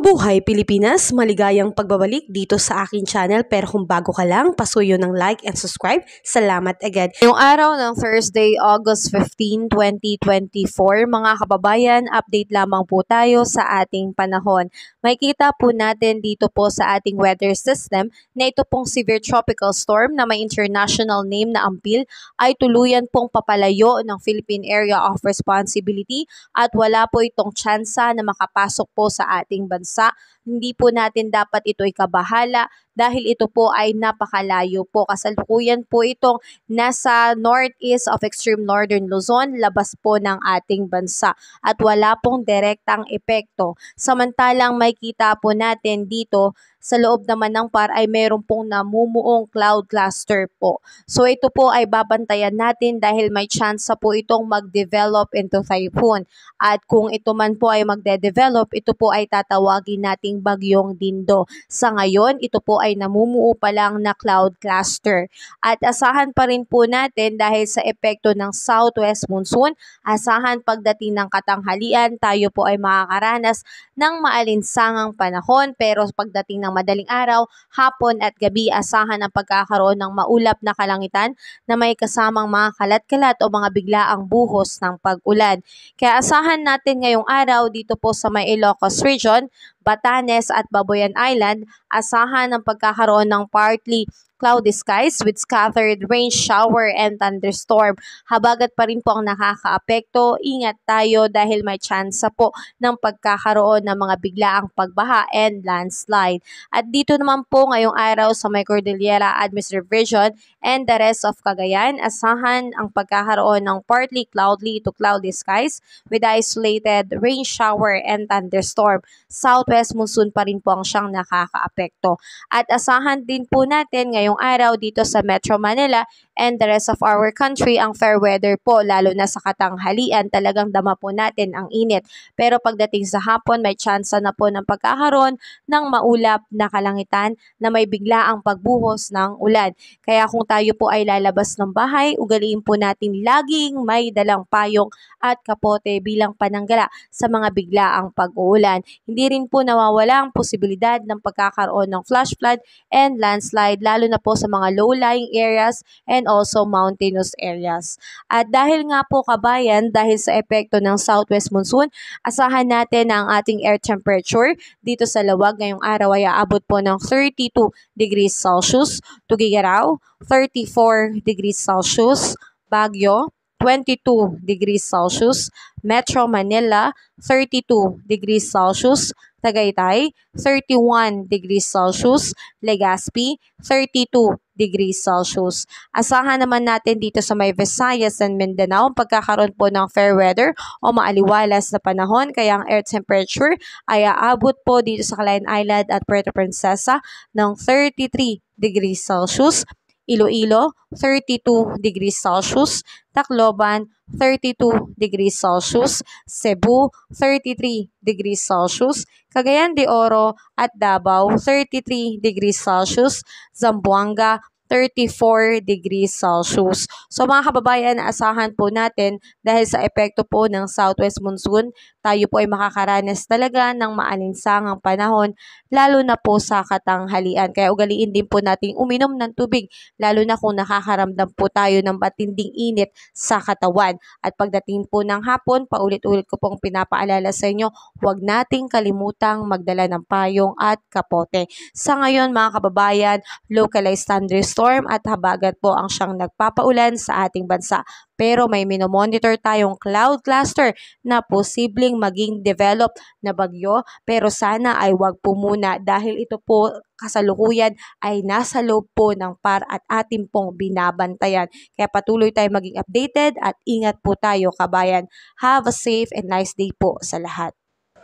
Mabuhay Pilipinas! Maligayang pagbabalik dito sa aking channel, pero kung bago ka lang, pasuyo ng like and subscribe. Salamat agad. Ngayong araw ng Thursday, August 15, 2024, mga kababayan, update lamang po tayo sa ating panahon. Makikita po natin dito po sa ating weather system na ito pong severe tropical storm na may international name na Ampil ay tuluyan pong papalayo ng Philippine Area of Responsibility at wala po itong tsansa na makapasok po sa ating bansa. Hindi po natin dapat ito ikabahala dahil ito po ay napakalayo po. Kasalukuyan po itong nasa northeast of extreme northern Luzon, labas po ng ating bansa at wala pong direktang epekto. Samantalang may kita po natin dito sa loob naman ng PAR ay meron pong namumuong cloud cluster po. So ito po ay babantayan natin dahil may chance po itong mag-develop into typhoon. At kung ito man po ay magde-develop, ito po ay tatawagin nating bagyong Dindo. Sa ngayon, ito po ay namumuo pa lang na cloud cluster. At asahan pa rin po natin dahil sa epekto ng southwest monsoon, asahan pagdating ng katanghalian, tayo po ay makakaranas ng maalinsangang panahon, pero pagdating ng madaling araw, hapon at gabi, asahan ang pagkakaroon ng maulap na kalangitan na may kasamang mga kalat-kalat o mga biglaang buhos ng pag-ulan. Kaya asahan natin ngayong araw dito po sa may Ilocos Region, Batanes at Babuyan Island, asahan ang pagkakaroon ng partly cloudy skies with scattered rain, shower, and thunderstorm. Habagat pa rin po ang nakakaapekto, ingat tayo dahil may tsansa po ng pagkakaroon ng mga biglaang pagbaha and landslide. At dito naman po ngayong araw sa may Cordillera Administrative Region and the rest of Cagayan, asahan ang pagkakaroon ng partly cloudy to cloudy skies with isolated rain, shower, and thunderstorm. Southwest monsoon pa rin po ang siyang nakakaapekto. At asahan din po natin ngayong araw dito sa Metro Manila and the rest of our country ang fair weather po, lalo na sa katanghalian talagang dama po natin ang init. Pero pagdating sa hapon may tsansa na po ng pagkakaroon ng maulap na kalangitan na may biglaang pagbuhos ng ulan. Kaya kung tayo po ay lalabas ng bahay, ugaliin po natin laging may dalang payong at kapote bilang pananggala sa mga biglaang pag-uulan. Hindi rin po nawawala ang posibilidad ng pagkakaroon ng flash flood and landslide, lalo na po sa mga low-lying areas and also mountainous areas. At dahil nga po kabayan, dahil sa epekto ng southwest monsoon, asahan natin ang ating air temperature dito sa Lawag ngayong araw ay aabot po ng 32 degrees Celsius, Tuguegarao 34 degrees Celsius, Baguio 22 degrees Celsius, Metro Manila 32 degrees Celsius, Tagaytay 31 degrees Celsius, Legazpi 32 degrees Celsius. Asahan naman natin dito sa may Visayas and Mindanao ang pagkakaroon po ng fair weather o maaliwalas na panahon, kaya ang air temperature ay aabot po dito sa Calayan Island at Puerto Princesa ng 33 degrees Celsius, Iloilo 32 degrees Celsius, Tacloban 32 degrees Celsius, Cebu 33 degrees Celsius, Cagayan de Oro at Davao 33 degrees Celsius, Zamboanga 34 degrees Celsius. So mga kababayan, asahan po natin dahil sa epekto po ng southwest monsoon, tayo po ay makakaranas talaga ng maalinsangang panahon, lalo na po sa katanghalian. Kaya ugaliin din po natin uminom ng tubig, lalo na kung nakakaramdam po tayo ng matinding init sa katawan. At pagdating po ng hapon, paulit-ulit ko pong pinapaalala sa inyo, huwag nating kalimutang magdala ng payong at kapote. Sa ngayon mga kababayan, localized thunderstorm at habagat po ang siyang nagpapaulan sa ating bansa. Pero may minomonitor tayong cloud cluster na posibleng maging develop na bagyo, pero sana ay wag po muna dahil ito po kasalukuyan ay nasa loob po ng PAR at atin pong binabantayan. Kaya patuloy tayo maging updated at ingat po tayo kabayan. Have a safe and nice day po sa lahat.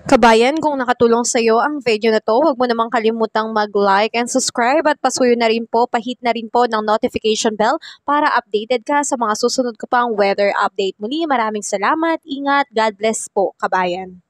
Kabayan, kung nakatulong sa iyo ang video na to, huwag mo namang kalimutang mag-like and subscribe at pasuyo na rin po, pahit na rin po ng notification bell para updated ka sa mga susunod ko pang weather update. Muli, maraming salamat, ingat, God bless po kabayan.